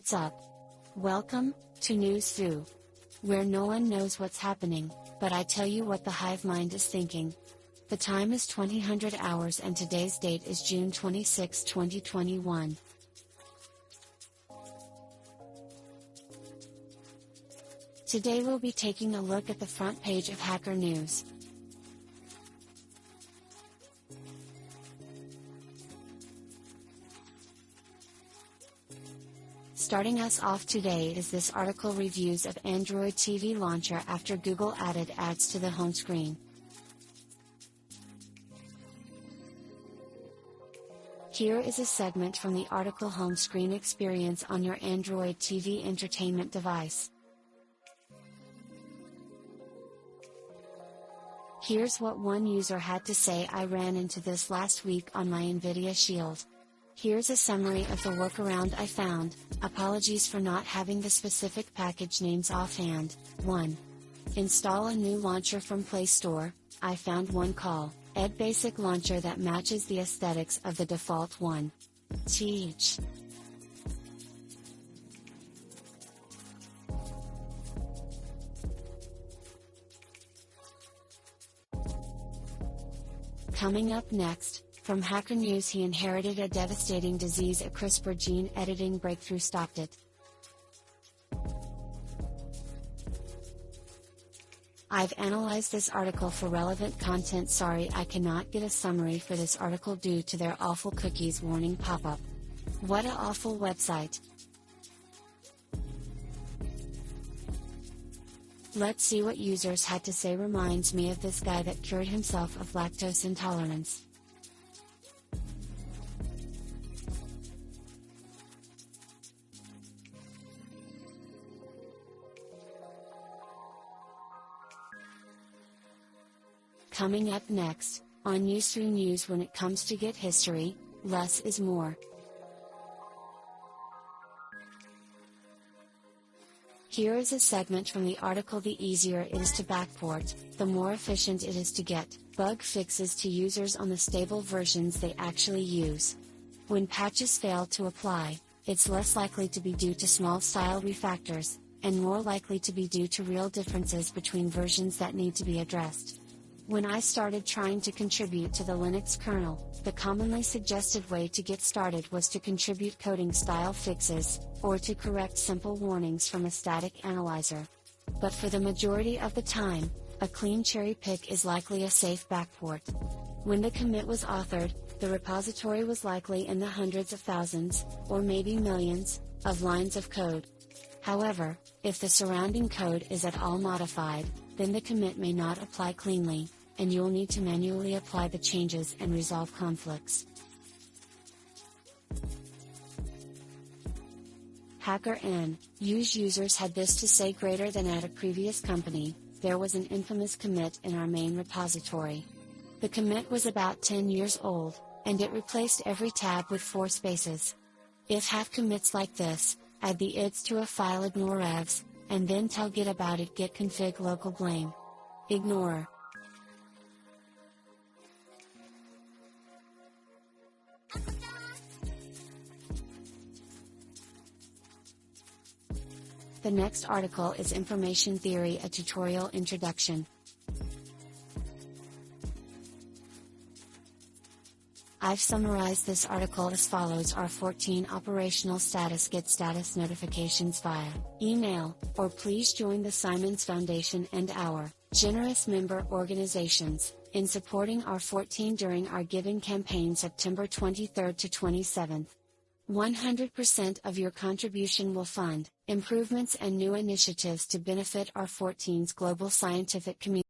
What's up? Welcome to Newsfu, where no one knows what's happening, but I tell you what the hive mind is thinking. The time is 2000 hours and today's date is June 26, 2021. Today we'll be taking a look at the front page of Hacker News. Starting us off today is this article: reviews of Android TV launcher after Google added ads to the home screen. Here is a segment from the article: home screen experience on your Android TV entertainment device. Here's what one user had to say: I ran into this last week on my Nvidia Shield. Here's a summary of the workaround I found. Apologies for not having the specific package names offhand. 1. Install a new launcher from Play Store. I found one called Ed Basic Launcher that matches the aesthetics of the default one. Teach. Coming up next, from Hacker News: he inherited a devastating disease, a CRISPR gene editing breakthrough stopped it. I've analyzed this article for relevant content. Sorry, I cannot get a summary for this article due to their awful cookies warning pop-up. What a awful website. Let's see what users had to say. Reminds me of this guy that cured himself of lactose intolerance. Coming up next, on Newsfu News: when it comes to Git history, less is more. Here is a segment from the article: the easier it is to backport, the more efficient it is to get bug fixes to users on the stable versions they actually use. When patches fail to apply, it's less likely to be due to small style refactors, and more likely to be due to real differences between versions that need to be addressed. When I started trying to contribute to the Linux kernel, the commonly suggested way to get started was to contribute coding style fixes, or to correct simple warnings from a static analyzer. But for the majority of the time, a clean cherry pick is likely a safe backport. When the commit was authored, the repository was likely in the hundreds of thousands, or maybe millions, of lines of code. However, if the surrounding code is at all modified, then the commit may not apply cleanly, and you'll need to manually apply the changes and resolve conflicts. Hacker News users had this to say: greater than at a previous company, there was an infamous commit in our main repository. The commit was about 10 years old, and it replaced every tab with 4 spaces. If have commits like this, add the ids to a file, ignore revs, and then tell Git about it. Git config local blame. Ignore. The next article is Information Theory, a tutorial introduction. I've summarized this article as follows: R14 operational status: get status notifications via email, or please join the Simons Foundation and our generous member organizations in supporting R14 during our giving campaign September 23rd to 27th. 100% of your contribution will fund improvements and new initiatives to benefit R14's global scientific community.